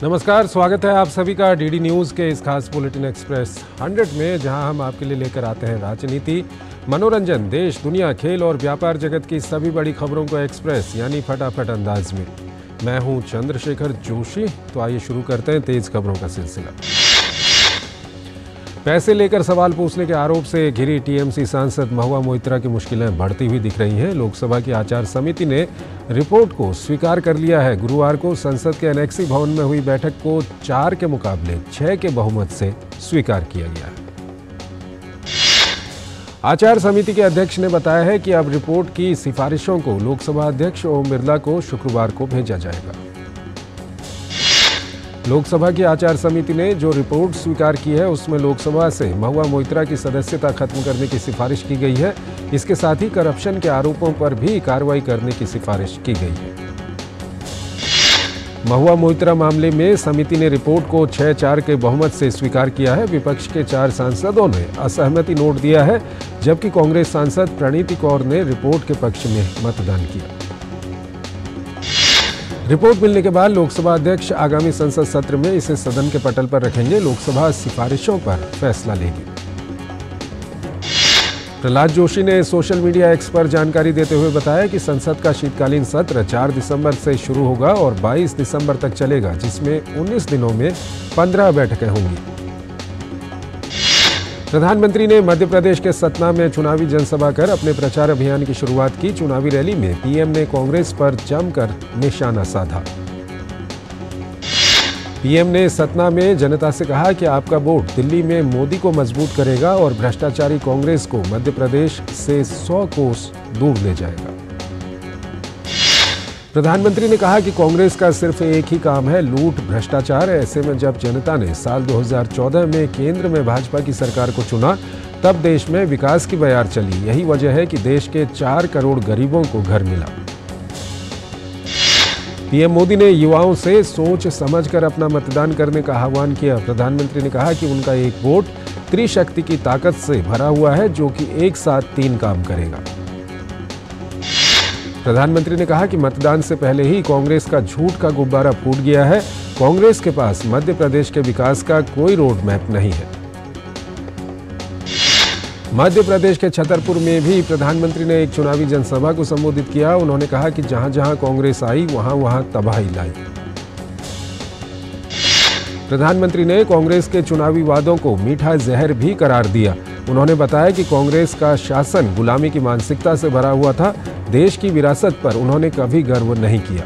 नमस्कार, स्वागत है आप सभी का डीडी न्यूज़ के इस खास बुलेटिन एक्सप्रेस 100 में, जहां हम आपके लिए लेकर आते हैं राजनीति, मनोरंजन, देश, दुनिया, खेल और व्यापार जगत की सभी बड़ी खबरों को एक्सप्रेस यानी फटाफट अंदाज में। मैं हूं चंद्रशेखर जोशी। तो आइए शुरू करते हैं तेज खबरों का सिलसिला। पैसे लेकर सवाल पूछने के आरोप से घिरी टीएमसी सांसद महुआ मोइत्रा की मुश्किलें बढ़ती हुई दिख रही हैं। लोकसभा की आचार समिति ने रिपोर्ट को स्वीकार कर लिया है। गुरुवार को संसद के एनेक्सी भवन में हुई बैठक को 4 के मुकाबले 6 के बहुमत से स्वीकार किया गया है। आचार समिति के अध्यक्ष ने बताया है कि अब रिपोर्ट की सिफारिशों को लोकसभा अध्यक्ष ओम बिरला को शुक्रवार को भेजा जाएगा। लोकसभा की आचार समिति ने जो रिपोर्ट स्वीकार की है उसमें लोकसभा से महुआ मोइत्रा की सदस्यता खत्म करने की सिफारिश की गई है। इसके साथ ही करप्शन के आरोपों पर भी कार्रवाई करने की सिफारिश की गई है। महुआ मोइत्रा मामले में समिति ने रिपोर्ट को 6-4 के बहुमत से स्वीकार किया है। विपक्ष के 4 सांसदों ने असहमति नोट दिया है, जबकि कांग्रेस सांसद प्रणीति कौर ने रिपोर्ट के पक्ष में मतदान किया। रिपोर्ट मिलने के बाद लोकसभा अध्यक्ष आगामी संसद सत्र में इसे सदन के पटल पर रखेंगे। लोकसभा सिफारिशों पर फैसला लेगी। प्रहलाद जोशी ने सोशल मीडिया एक्स पर जानकारी देते हुए बताया कि संसद का शीतकालीन सत्र 4 दिसंबर से शुरू होगा और 22 दिसंबर तक चलेगा, जिसमें 19 दिनों में 15 बैठकें होंगी। प्रधानमंत्री ने मध्य प्रदेश के सतना में चुनावी जनसभा कर अपने प्रचार अभियान की शुरुआत की। चुनावी रैली में पीएम ने कांग्रेस पर जमकर निशाना साधा। पीएम ने सतना में जनता से कहा कि आपका वोट दिल्ली में मोदी को मजबूत करेगा और भ्रष्टाचारी कांग्रेस को मध्य प्रदेश से 100 कोस दूर ले जाएगा। प्रधानमंत्री ने कहा कि कांग्रेस का सिर्फ एक ही काम है, लूट, भ्रष्टाचार। ऐसे में जब जनता ने साल 2014 में केंद्र में भाजपा की सरकार को चुना, तब देश में विकास की बयार चली। यही वजह है कि देश के 4 करोड़ गरीबों को घर मिला। पीएम मोदी ने युवाओं से सोच समझकर अपना मतदान करने का आह्वान किया। प्रधानमंत्री ने कहा कि उनका एक वोट त्रिशक्ति की ताकत से भरा हुआ है, जो कि एक साथ 3 काम करेगा। प्रधानमंत्री ने कहा कि मतदान से पहले ही कांग्रेस का झूठ का गुब्बारा फूट गया है। कांग्रेस के पास मध्य प्रदेश के विकास का कोई रोड मैप नहीं है। मध्य प्रदेश के छतरपुर में भी प्रधानमंत्री ने एक चुनावी जनसभा को संबोधित किया। उन्होंने कहा कि जहां जहां कांग्रेस आई वहां तबाही लाई। प्रधानमंत्री ने कांग्रेस के चुनावी वादों को मीठा जहर भी करार दिया। उन्होंने बताया कि कांग्रेस का शासन गुलामी की मानसिकता से भरा हुआ था। देश की विरासत पर उन्होंने कभी गर्व नहीं किया।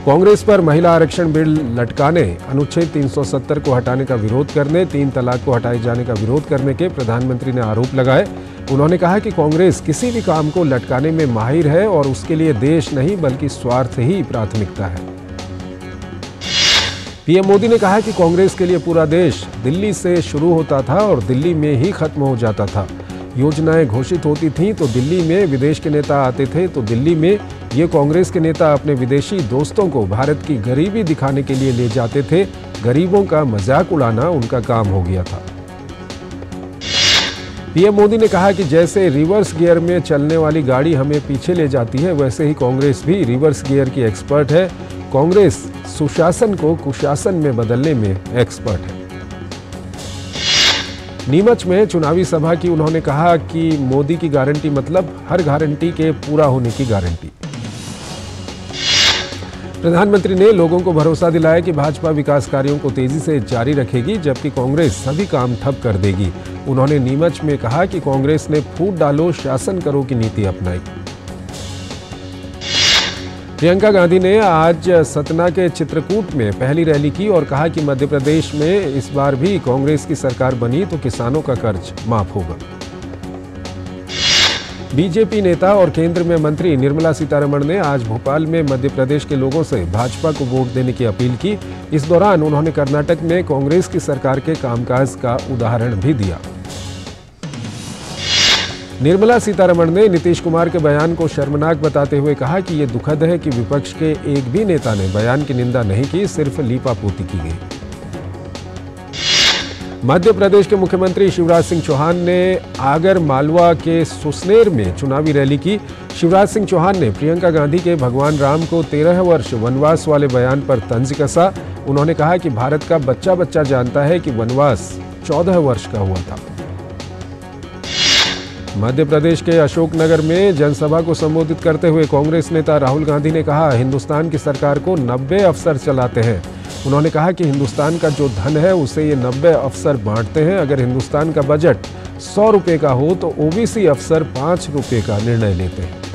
कांग्रेस पर महिला आरक्षण बिल लटकाने, अनुच्छेद 370 को हटाने का विरोध करने, 3 तलाक को हटाए जाने का विरोध करने के प्रधानमंत्री ने आरोप लगाए। उन्होंने कहा कि कांग्रेस किसी भी काम को लटकाने में माहिर है और उसके लिए देश नहीं बल्कि स्वार्थ ही प्राथमिकता है। पीएम मोदी ने कहा कि कांग्रेस के लिए पूरा देश दिल्ली से शुरू होता था और दिल्ली में ही खत्म हो जाता था। योजनाएं घोषित होती थीं तो दिल्ली में विदेश के नेता आते थे, तो दिल्ली में ये कांग्रेस के नेता अपने विदेशी दोस्तों को भारत की गरीबी दिखाने के लिए ले जाते थे। गरीबों का मजाक उड़ाना उनका काम हो गया था। पीएम मोदी ने कहा कि जैसे रिवर्स गियर में चलने वाली गाड़ी हमें पीछे ले जाती है, वैसे ही कांग्रेस भी रिवर्स गियर की एक्सपर्ट है। कांग्रेस सुशासन को कुशासन में बदलने में एक्सपर्ट है। नीमच में चुनावी सभा की उन्होंने कहा कि मोदी की गारंटी मतलब हर गारंटी के पूरा होने की गारंटी। प्रधानमंत्री ने लोगों को भरोसा दिलाया कि भाजपा विकास कार्यों को तेजी से जारी रखेगी, जबकि कांग्रेस सभी काम ठप कर देगी। उन्होंने नीमच में कहा कि कांग्रेस ने फूट डालो शासन करो की नीति अपनाई। प्रियंका गांधी ने आज सतना के चित्रकूट में पहली रैली की और कहा कि मध्य प्रदेश में इस बार भी कांग्रेस की सरकार बनी तो किसानों का कर्ज माफ होगा। बीजेपी नेता और केंद्र में मंत्री निर्मला सीतारमण ने आज भोपाल में मध्य प्रदेश के लोगों से भाजपा को वोट देने की अपील की। इस दौरान उन्होंने कर्नाटक में कांग्रेस की सरकार के कामकाज का उदाहरण भी दिया। निर्मला सीतारमण ने नीतीश कुमार के बयान को शर्मनाक बताते हुए कहा कि ये दुखद है कि विपक्ष के एक भी नेता ने बयान की निंदा नहीं की, सिर्फ लीपापोती की गई। मध्य प्रदेश के मुख्यमंत्री शिवराज सिंह चौहान ने आगर मालवा के सुसनेर में चुनावी रैली की। शिवराज सिंह चौहान ने प्रियंका गांधी के भगवान राम को 13 वर्ष वनवास वाले बयान पर तंज कसा। उन्होंने कहा कि भारत का बच्चा बच्चा जानता है कि वनवास 14 वर्ष का हुआ था। मध्य प्रदेश के अशोकनगर में जनसभा को संबोधित करते हुए कांग्रेस नेता राहुल गांधी ने कहा, हिंदुस्तान की सरकार को 90 अफसर चलाते हैं। उन्होंने कहा कि हिंदुस्तान का जो धन है उसे ये 90 अफसर बांटते हैं। अगर हिंदुस्तान का बजट 100 रुपए का हो तो ओबीसी अफसर 5 रुपए का निर्णय लेते हैं।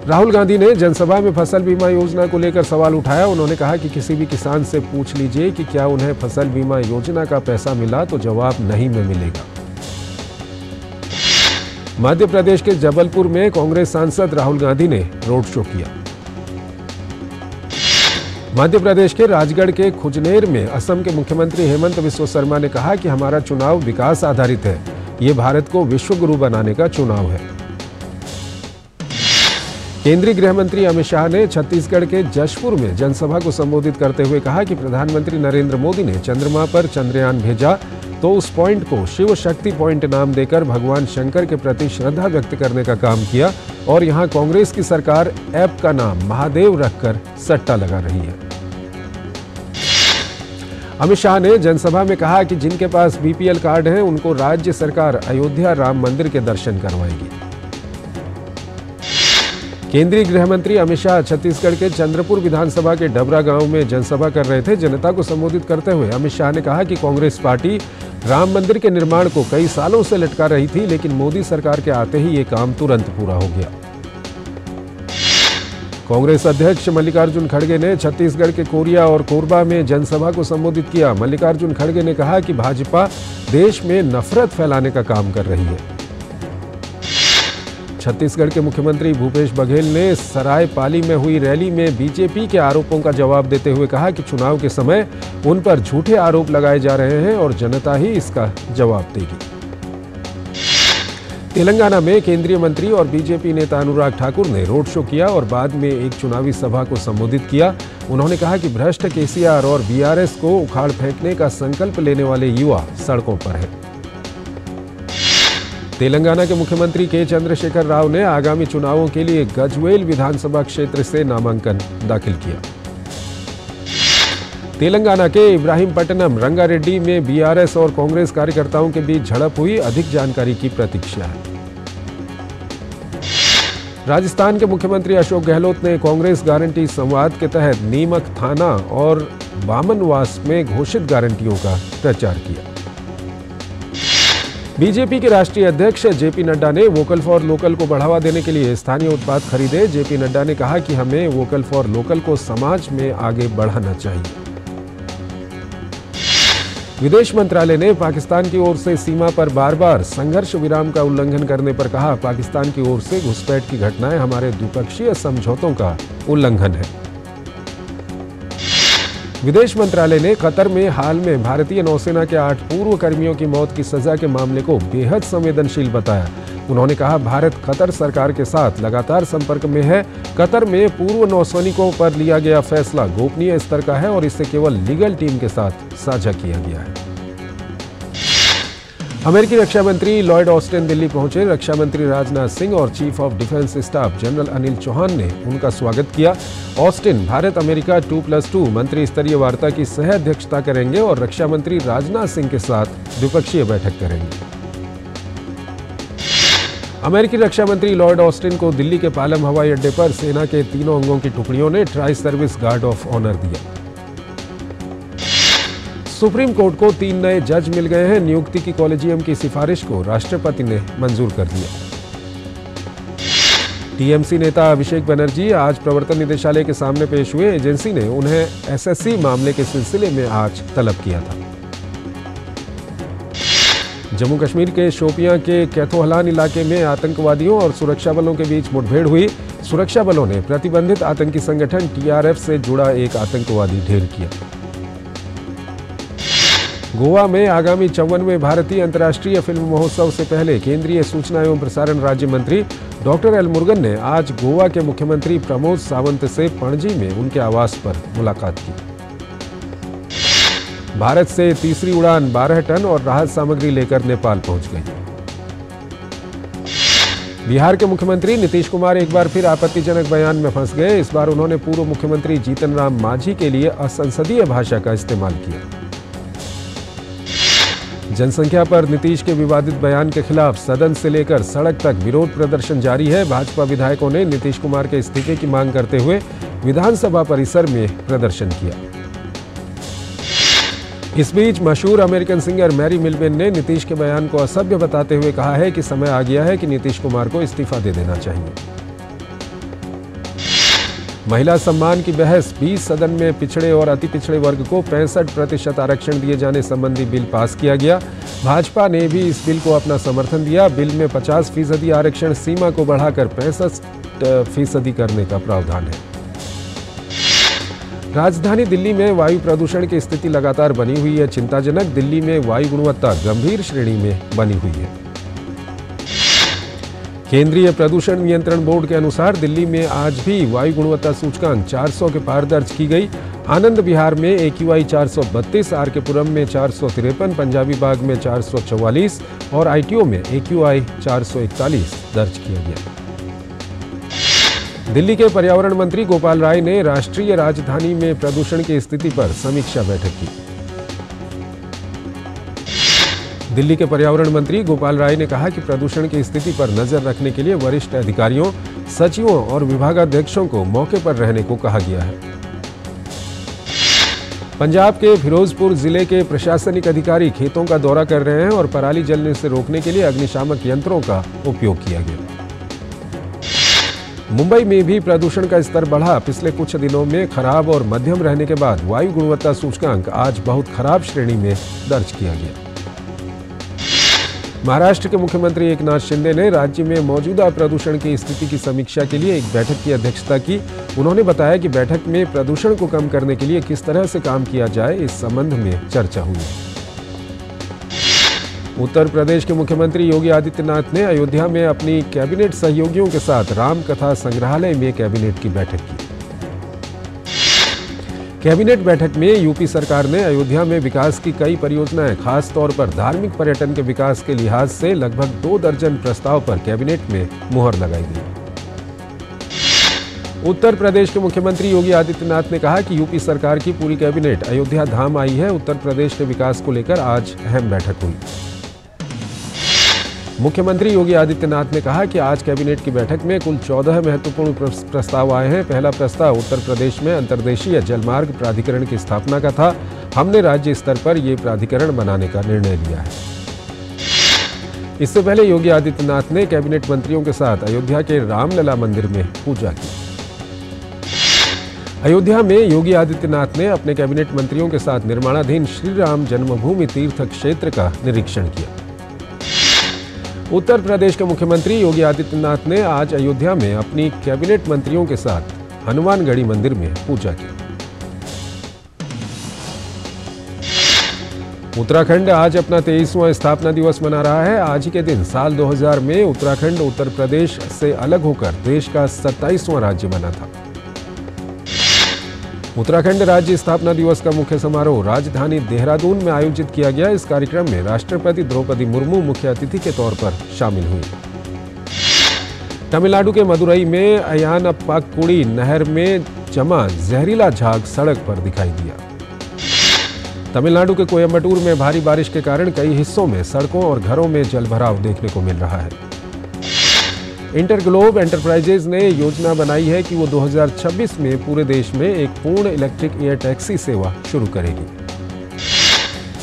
राहुल गांधी ने जनसभा में फसल बीमा योजना को लेकर सवाल उठाया। उन्होंने कहा कि किसी भी किसान से पूछ लीजिए कि क्या उन्हें फसल बीमा योजना का पैसा मिला, तो जवाब नहीं में मिलेगा। मध्य प्रदेश के जबलपुर में कांग्रेस सांसद राहुल गांधी ने रोड शो किया। मध्य प्रदेश के राजगढ़ के खुजनेर में असम के मुख्यमंत्री हेमंत बिस्वा शर्मा ने कहा कि हमारा चुनाव विकास आधारित है। ये भारत को विश्व गुरु बनाने का चुनाव है। केंद्रीय गृह मंत्री अमित शाह ने छत्तीसगढ़ के जशपुर में जनसभा को संबोधित करते हुए कहा कि प्रधानमंत्री नरेंद्र मोदी ने चंद्रमा पर चंद्रयान भेजा तो उस पॉइंट को शिव शक्ति पॉइंट नाम देकर भगवान शंकर के प्रति श्रद्धा व्यक्त करने का काम किया और यहां कांग्रेस की सरकार ऐप का नाम महादेव रखकर सट्टा लगा रही है। अमित शाह ने जनसभा में कहा कि जिनके पास बीपीएल कार्ड है उनको राज्य सरकार अयोध्या राम मंदिर के दर्शन करवाएगी। केंद्रीय गृह मंत्री अमित शाह छत्तीसगढ़ के चंद्रपुर विधानसभा के डबरा गांव में जनसभा कर रहे थे। जनता को संबोधित करते हुए अमित शाह ने कहा कि कांग्रेस पार्टी राम मंदिर के निर्माण को कई सालों से लटका रही थी, लेकिन मोदी सरकार के आते ही ये काम तुरंत पूरा हो गया। कांग्रेस अध्यक्ष मल्लिकार्जुन खड़गे ने छत्तीसगढ़ के कोरिया और कोरबा में जनसभा को संबोधित किया। मल्लिकार्जुन खड़गे ने कहा कि भाजपा देश में नफरत फैलाने का काम कर रही है। छत्तीसगढ़ के मुख्यमंत्री भूपेश बघेल ने सरायपाली में हुई रैली में बीजेपी के आरोपों का जवाब देते हुए कहा कि चुनाव के समय उन पर झूठे आरोप लगाए जा रहे हैं और जनता ही इसका जवाब देगी। तेलंगाना में केंद्रीय मंत्री और बीजेपी नेता अनुराग ठाकुर ने रोड शो किया और बाद में एक चुनावी सभा को संबोधित किया। उन्होंने कहा कि भ्रष्ट केसीआर और बीआरएस को उखाड़ फेंकने का संकल्प लेने वाले युवा सड़कों पर है। तेलंगाना के मुख्यमंत्री के चंद्रशेखर राव ने आगामी चुनावों के लिए गजवेल विधानसभा क्षेत्र से नामांकन दाखिल किया। तेलंगाना के इब्राहिमपट्टनम रंगारेड्डी में बीआरएस और कांग्रेस कार्यकर्ताओं के बीच झड़प हुई। अधिक जानकारी की प्रतीक्षा है। राजस्थान के मुख्यमंत्री अशोक गहलोत ने कांग्रेस गारंटी संवाद के तहत नीमच थाना और बामनवास में घोषित गारंटियों का प्रचार किया। बीजेपी के राष्ट्रीय अध्यक्ष जेपी नड्डा ने वोकल फॉर लोकल को बढ़ावा देने के लिए स्थानीय उत्पाद खरीदे। जेपी नड्डा ने कहा कि हमें वोकल फॉर लोकल को समाज में आगे बढ़ाना चाहिए। विदेश मंत्रालय ने पाकिस्तान की ओर से सीमा पर बार बार संघर्ष विराम का उल्लंघन करने पर कहा, पाकिस्तान की ओर से घुसपैठ की घटनाएं हमारे द्विपक्षीय समझौतों का उल्लंघन है। विदेश मंत्रालय ने कतर में हाल में भारतीय नौसेना के 8 पूर्व कर्मियों की मौत की सजा के मामले को बेहद संवेदनशील बताया। उन्होंने कहा, भारत कतर सरकार के साथ लगातार संपर्क में है। कतर में पूर्व नौसैनिकों पर लिया गया फैसला गोपनीय स्तर का है और इसे केवल लीगल टीम के साथ साझा किया गया है। अमेरिकी रक्षा मंत्री लॉयड ऑस्टिन दिल्ली पहुंचे। रक्षा मंत्री राजनाथ सिंह और chief of defence staff general Anil Chauhan ने उनका स्वागत किया। ऑस्टिन भारत अमेरिका 2+2 मंत्री स्तरीय वार्ता की सह अध्यक्षता करेंगे और रक्षा मंत्री राजनाथ सिंह के साथ द्विपक्षीय बैठक करेंगे। अमेरिकी रक्षा मंत्री लॉयड ऑस्टिन को दिल्ली के पालम हवाई अड्डे पर सेना के तीनों अंगों की टुकड़ियों ने tri service guard of honour दिया। सुप्रीम कोर्ट को 3 नए जज मिल गए हैं। नियुक्ति की कॉलेजियम की सिफारिश को राष्ट्रपति ने मंजूर कर दिया। टीएमसी नेता अभिषेक बनर्जी आज प्रवर्तन निदेशालय के सामने पेश हुए। एजेंसी ने उन्हें एसएससी मामले के सिलसिले में आज तलब किया था। जम्मू कश्मीर के शोपियां के कैथोहलान इलाके में आतंकवादियों और सुरक्षा बलों के बीच मुठभेड़ हुई। सुरक्षा बलों ने प्रतिबंधित आतंकी संगठन टीआरएफ से जुड़ा एक आतंकवादी ढेर किया। गोवा में आगामी 54वें भारतीय अंतर्राष्ट्रीय फिल्म महोत्सव से पहले केंद्रीय सूचना एवं प्रसारण राज्य मंत्री डॉक्टर एल मुरुगन ने आज गोवा के मुख्यमंत्री प्रमोद सावंत से पणजी में उनके आवास पर मुलाकात की। भारत से तीसरी उड़ान 12 टन और राहत सामग्री लेकर नेपाल पहुंच गई। बिहार के मुख्यमंत्री नीतीश कुमार एक बार फिर आपत्तिजनक बयान में फंस गए। इस बार उन्होंने पूर्व मुख्यमंत्री जीतन राम मांझी के लिए असंसदीय भाषा का इस्तेमाल किया। जनसंख्या पर नीतीश के विवादित बयान के खिलाफ सदन से लेकर सड़क तक विरोध प्रदर्शन जारी है। भाजपा विधायकों ने नीतीश कुमार के इस्तीफे की मांग करते हुए विधानसभा परिसर में प्रदर्शन किया। इस बीच मशहूर अमेरिकन सिंगर मैरी मिलवेन ने नीतीश के बयान को असभ्य बताते हुए कहा है कि समय आ गया है कि नीतीश कुमार को इस्तीफा दे देना चाहिए। महिला सम्मान की बहस 20 सदन में पिछड़े और अति पिछड़े वर्ग को 65% आरक्षण दिए जाने संबंधी बिल पास किया गया। भाजपा ने भी इस बिल को अपना समर्थन दिया। बिल में 50% आरक्षण सीमा को बढ़ाकर 65% करने का प्रावधान है। राजधानी दिल्ली में वायु प्रदूषण की स्थिति लगातार बनी हुई है चिंताजनक। दिल्ली में वायु गुणवत्ता गंभीर श्रेणी में बनी हुई है। केंद्रीय प्रदूषण नियंत्रण बोर्ड के अनुसार दिल्ली में आज भी वायु गुणवत्ता सूचकांक 400 के पार दर्ज की गई। आनंद विहार में AQI 432, RK-पुरम में 453, पंजाबी बाग में 444 और ITO में AQI 441 दर्ज किया गया। दिल्ली के पर्यावरण मंत्री गोपाल राय ने राष्ट्रीय राजधानी में प्रदूषण की स्थिति पर समीक्षा बैठक की। दिल्ली के पर्यावरण मंत्री गोपाल राय ने कहा कि प्रदूषण की स्थिति पर नजर रखने के लिए वरिष्ठ अधिकारियों, सचिवों और विभागाध्यक्षों को मौके पर रहने को कहा गया है। पंजाब के फिरोजपुर जिले के प्रशासनिक अधिकारी खेतों का दौरा कर रहे हैं और पराली जलने से रोकने के लिए अग्निशामक यंत्रों का उपयोग किया गया। मुंबई में भी प्रदूषण का स्तर बढ़ा। पिछले कुछ दिनों में खराब और मध्यम रहने के बाद वायु गुणवत्ता सूचकांक आज बहुत खराब श्रेणी में दर्ज किया गया। महाराष्ट्र के मुख्यमंत्री एकनाथ शिंदे ने राज्य में मौजूदा प्रदूषण की स्थिति की समीक्षा के लिए एक बैठक की अध्यक्षता की। उन्होंने बताया कि बैठक में प्रदूषण को कम करने के लिए किस तरह से काम किया जाए, इस संबंध में चर्चा हुई। उत्तर प्रदेश के मुख्यमंत्री योगी आदित्यनाथ ने अयोध्या में अपनी कैबिनेट सहयोगियों के साथ राम कथा संग्रहालय में कैबिनेट की बैठक की। कैबिनेट बैठक में यूपी सरकार ने अयोध्या में विकास की कई परियोजनाएं, खास तौर पर धार्मिक पर्यटन के विकास के लिहाज से लगभग 2 दर्जन प्रस्ताव पर कैबिनेट में मुहर लगाई गई। उत्तर प्रदेश के मुख्यमंत्री योगी आदित्यनाथ ने कहा कि यूपी सरकार की पूरी कैबिनेट अयोध्या धाम आई है। उत्तर प्रदेश के विकास को लेकर आज अहम बैठक हुई। मुख्यमंत्री योगी आदित्यनाथ ने कहा कि आज कैबिनेट की बैठक में कुल 14 महत्वपूर्ण प्रस्ताव आए हैं। पहला प्रस्ताव उत्तर प्रदेश में अंतर्देशीय जलमार्ग प्राधिकरण की स्थापना का था। हमने राज्य स्तर पर यह प्राधिकरण बनाने का निर्णय लिया है। इससे पहले योगी आदित्यनाथ ने कैबिनेट मंत्रियों के साथ अयोध्या के रामलला मंदिर में पूजा की। अयोध्या में योगी आदित्यनाथ ने अपने कैबिनेट मंत्रियों के साथ निर्माणाधीन श्री राम जन्मभूमि तीर्थ क्षेत्र का निरीक्षण किया। उत्तर प्रदेश के मुख्यमंत्री योगी आदित्यनाथ ने आज अयोध्या में अपनी कैबिनेट मंत्रियों के साथ हनुमानगढ़ी मंदिर में पूजा की। उत्तराखंड आज अपना 23वां स्थापना दिवस मना रहा है। आज ही के दिन साल 2000 में उत्तराखंड उत्तर प्रदेश से अलग होकर देश का 27वां राज्य बना था। उत्तराखंड राज्य स्थापना दिवस का मुख्य समारोह राजधानी देहरादून में आयोजित किया गया। इस कार्यक्रम में राष्ट्रपति द्रौपदी मुर्मू मुख्य अतिथि के तौर पर शामिल हुई। तमिलनाडु के मदुरई में अयानप्पाक्कुड़ी नहर में जमा जहरीला झाग सड़क पर दिखाई दिया। तमिलनाडु के कोयम्बटूर में भारी बारिश के कारण कई हिस्सों में सड़कों और घरों में जलभराव देखने को मिल रहा है। इंटरग्लोब एंटरप्राइजेज ने योजना बनाई है कि वो 2026 में पूरे देश में एक पूर्ण इलेक्ट्रिक एयर टैक्सी सेवा शुरू करेगी।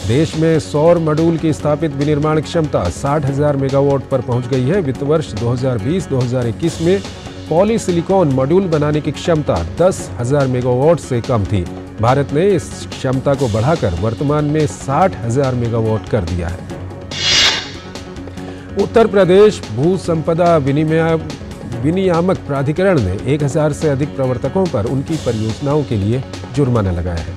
देश में सौर मॉड्यूल की स्थापित विनिर्माण क्षमता 60,000 मेगावाट पर पहुंच गई है। वित्त वर्ष 2020-2021 में पॉलीसिलिकॉन मॉड्यूल बनाने की क्षमता 10,000 मेगावाट से कम थी। भारत ने इस क्षमता को बढ़ाकर वर्तमान में 60,000 मेगावाट कर दिया है। उत्तर प्रदेश भू संपदा विनियामक प्राधिकरण ने 1000 से अधिक प्रवर्तकों पर उनकी परियोजनाओं के लिए जुर्माना लगाया है।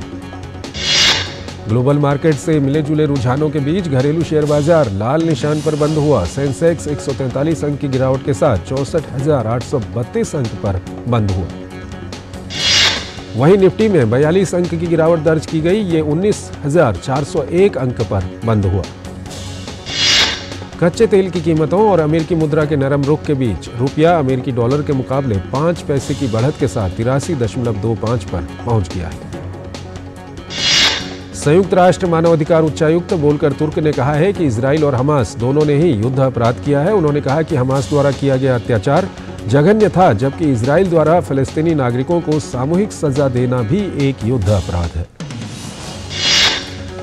ग्लोबल मार्केट से मिले जुले रुझानों के बीच घरेलू शेयर बाजार लाल निशान पर बंद हुआ। सेंसेक्स 143 अंक की गिरावट के साथ 64,832 अंक पर बंद हुआ। वहीं निफ्टी में 42 अंक की गिरावट दर्ज की गई। ये 19,401 अंक पर बंद हुआ। कच्चे तेल की कीमतों और अमेरिकी मुद्रा के नरम रुख के बीच रुपया अमेरिकी डॉलर के मुकाबले 5 पैसे की बढ़त के साथ 83.25 पर पहुंच गया है। संयुक्त राष्ट्र मानवाधिकार उच्चायुक्त वोल्कर तुर्क ने कहा है कि इजराइल और हमास दोनों ने ही युद्ध अपराध किया है। उन्होंने कहा कि हमास द्वारा किया गया अत्याचार जघन्य था, जबकि इजराइल द्वारा फिलिस्तीनी नागरिकों को सामूहिक सजा देना भी एक युद्ध अपराध है।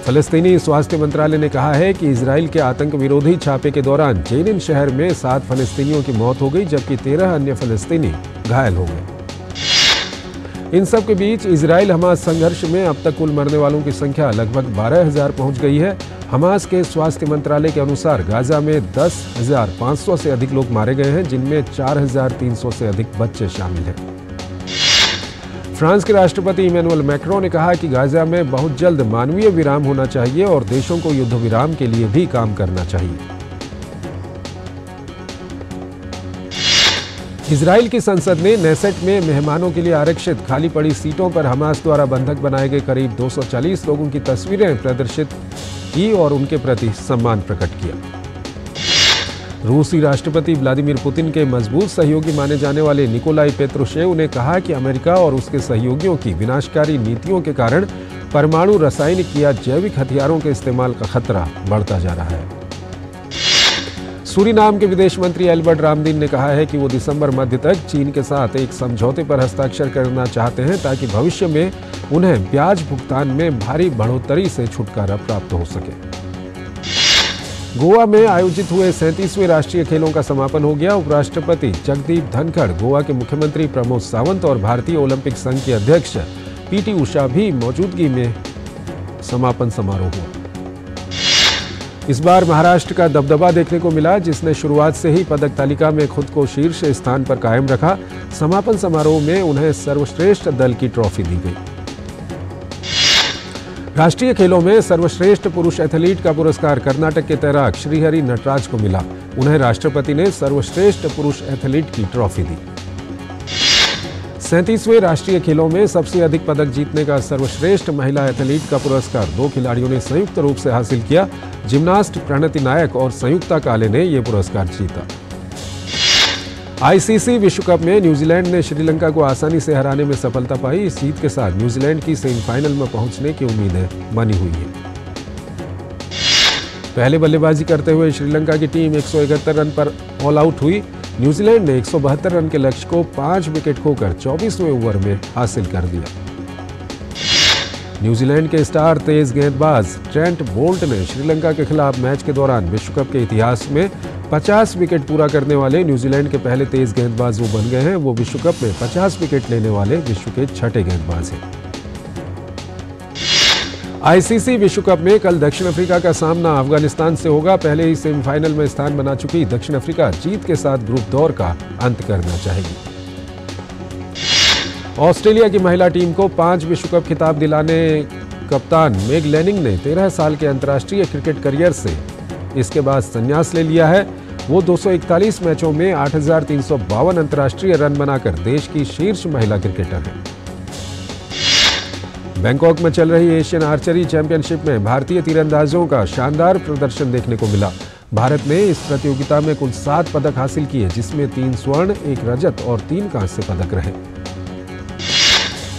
फिलिस्तीनी स्वास्थ्य मंत्रालय ने कहा है कि इजराइल के आतंक विरोधी छापे के दौरान जेनिन शहर में 7 फिलिस्तीनियों की मौत हो गई, जबकि 13 अन्य फिलिस्तीनी घायल हो गए। इन सब के बीच इजराइल हमास संघर्ष में अब तक कुल मरने वालों की संख्या लगभग 12,000 पहुंच गई है। हमास के स्वास्थ्य मंत्रालय के अनुसार गाजा में 10,500 से अधिक लोग मारे गए हैं, जिनमें 4,300 से अधिक बच्चे शामिल हैं। फ्रांस के राष्ट्रपति इमैनुअल मैक्रों ने कहा कि गाजा में बहुत जल्द मानवीय विराम होना चाहिए और देशों को युद्ध विराम के लिए भी काम करना चाहिए। इजराइल की संसद ने नेसेट में मेहमानों के लिए आरक्षित खाली पड़ी सीटों पर हमास द्वारा बंधक बनाए गए करीब 240 लोगों की तस्वीरें प्रदर्शित की और उनके प्रति सम्मान प्रकट किया। रूसी राष्ट्रपति व्लादिमीर पुतिन के मजबूत सहयोगी माने जाने वाले निकोलाई पेत्रुशेव ने कहा कि अमेरिका और उसके सहयोगियों की विनाशकारी नीतियों के कारण परमाणु, रासायनिक या जैविक हथियारों के इस्तेमाल का खतरा बढ़ता जा रहा है। सूरीनाम के विदेश मंत्री एल्बर्ट रामदीन ने कहा है कि वो दिसंबर मध्य तक चीन के साथ एक समझौते पर हस्ताक्षर करना चाहते हैं, ताकि भविष्य में उन्हें ब्याज भुगतान में भारी बढ़ोतरी से छुटकारा प्राप्त हो सके। गोवा में आयोजित हुए 37वें राष्ट्रीय खेलों का समापन हो गया। उपराष्ट्रपति जगदीप धनखड़, गोवा के मुख्यमंत्री प्रमोद सावंत और भारतीय ओलंपिक संघ के अध्यक्ष पीटी उषा भी मौजूदगी में समापन समारोह हुआ। इस बार महाराष्ट्र का दबदबा देखने को मिला, जिसने शुरुआत से ही पदक तालिका में खुद को शीर्ष स्थान पर कायम रखा। समापन समारोह में उन्हें सर्वश्रेष्ठ दल की ट्रॉफी दी गई। राष्ट्रीय खेलों में सर्वश्रेष्ठ पुरुष एथलीट का पुरस्कार कर्नाटक के तैराक श्रीहरि नटराज को मिला। उन्हें राष्ट्रपति ने सर्वश्रेष्ठ पुरुष एथलीट की ट्रॉफी दी। 37वें राष्ट्रीय खेलों में सबसे अधिक पदक जीतने का सर्वश्रेष्ठ महिला एथलीट का पुरस्कार 2 खिलाड़ियों ने संयुक्त रूप से हासिल किया। जिम्नास्ट प्रणति नायक और संयुक्ता काले ने यह पुरस्कार जीता। आईसीसी विश्व कप में न्यूजीलैंड ने श्रीलंका को आसानी से हराने में सफलता पाई। इस जीत के साथ न्यूजीलैंड की सेमीफाइनल में पहुंचने की उम्मीदें बनी हुई है। पहले बल्लेबाजी करते हुए श्रीलंका की टीम 171 रन पर ऑल आउट हुई। न्यूजीलैंड ने 172 रन के लक्ष्य को 5 विकेट खोकर 24वें ओवर में हासिल कर दिया। न्यूजीलैंड के स्टार तेज गेंदबाज ट्रेंट बोल्ट ने श्रीलंका के खिलाफ मैच के दौरान विश्व कप के इतिहास में 50 विकेट पूरा करने वाले न्यूजीलैंड के पहले तेज गेंदबाज वो बन गए हैं। वो विश्व कप में 50 विकेट लेने वाले विश्व के 6ठे गेंदबाज हैं। आईसीसी विश्व कप में कल दक्षिण अफ्रीका का सामना अफगानिस्तान से होगा। पहले ही सेमीफाइनल में स्थान बना चुकी दक्षिण अफ्रीका जीत के साथ ग्रुप दौर का अंत करना चाहेगी। ऑस्ट्रेलिया की महिला टीम को 5 विश्व कप खिताब दिलाने कप्तान मेग लैनिंग ने 13 साल के अंतर्राष्ट्रीय क्रिकेट करियर से इसके बाद संन्यास ले लिया है। वो 241 मैचों में 8,352 अंतर्राष्ट्रीय रन बनाकर देश की शीर्ष महिला क्रिकेटर हैं। बैंकॉक में चल रही एशियन आर्चरी चैंपियनशिप में भारतीय तीरंदाजों का शानदार प्रदर्शन देखने को मिला। भारत ने इस प्रतियोगिता में कुल 7 पदक हासिल किए, जिसमें 3 स्वर्ण, 1 रजत और 3 कांस्य पदक रहे।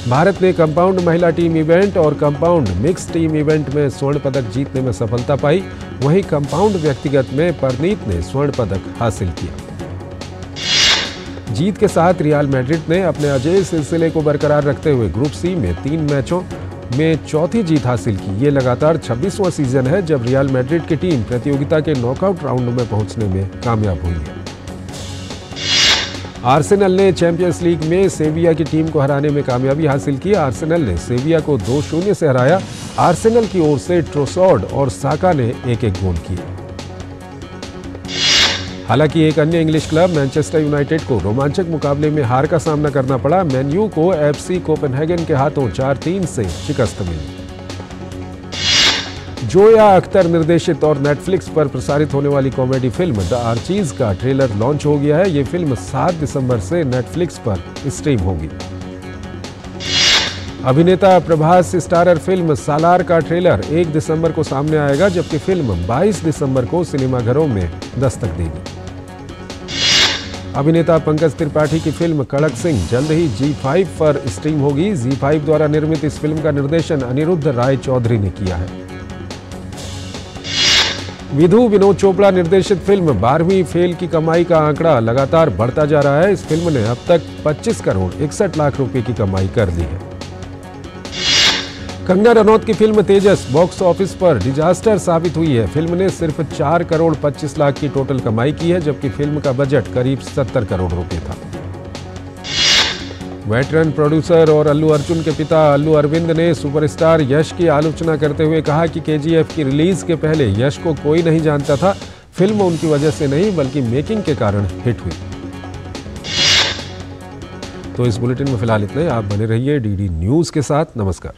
भारत ने कंपाउंड महिला टीम इवेंट और कंपाउंड मिक्स टीम इवेंट में स्वर्ण पदक जीतने में सफलता पाई। वहीं कंपाउंड व्यक्तिगत में परनीत ने स्वर्ण पदक हासिल किया। जीत के साथ रियल मैड्रिड ने अपने अजेय सिलसिले को बरकरार रखते हुए ग्रुप सी में 3 मैचों में चौथी जीत हासिल की। ये लगातार 26वां सीजन है जब रियल मैड्रिड की टीम प्रतियोगिता के नॉकआउट राउंड में पहुंचने में कामयाब हुई है। आर्सेनल ने चैंपियंस लीग में सेविया की टीम को हराने में कामयाबी हासिल की। आर्सेनल ने सेविया को 2-0 से हराया। आर्सेनल की ओर से ट्रोसॉर्ड और साका ने 1-1 गोल किए। हालांकि एक अन्य इंग्लिश क्लब मैनचेस्टर यूनाइटेड को रोमांचक मुकाबले में हार का सामना करना पड़ा। मैन यू को एफसी कोपेनहेगन के हाथों 4-3 से शिकस्त मिली। जोया अख्तर निर्देशित और नेटफ्लिक्स पर प्रसारित होने वाली कॉमेडी फिल्म द आर्चीज का ट्रेलर लॉन्च हो गया है। ये फिल्म 7 दिसंबर से नेटफ्लिक्स पर स्ट्रीम होगी। अभिनेता प्रभास स्टारर फिल्म सालार का ट्रेलर 1 दिसंबर को सामने आएगा, जबकि फिल्म 22 दिसंबर को सिनेमाघरों में दस्तक देगी। अभिनेता पंकज त्रिपाठी की फिल्म कड़क सिंह जल्द ही G5 पर स्ट्रीम होगी। G5 द्वारा निर्मित इस फिल्म का निर्देशन अनिरुद्ध राय चौधरी ने किया है। विधु विनोद चोपड़ा निर्देशित फिल्म 12वीं फेल की कमाई का आंकड़ा लगातार बढ़ता जा रहा है। इस फिल्म ने अब तक 25 करोड़ 61 लाख रुपए की कमाई कर ली है। कंगना रनौत की फिल्म तेजस बॉक्स ऑफिस पर डिजास्टर साबित हुई है। फिल्म ने सिर्फ 4 करोड़ 25 लाख की टोटल कमाई की है, जबकि फिल्म का बजट करीब 70 करोड़ रुपए था। वेटरन प्रोड्यूसर और अल्लू अर्जुन के पिता अल्लू अरविंद ने सुपरस्टार यश की आलोचना करते हुए कहा कि KGF की रिलीज के पहले यश को कोई नहीं जानता था। फिल्म उनकी वजह से नहीं बल्कि मेकिंग के कारण हिट हुई। तो इस बुलेटिन में फिलहाल इतना ही। आप बने रहिए DD न्यूज के साथ। नमस्कार।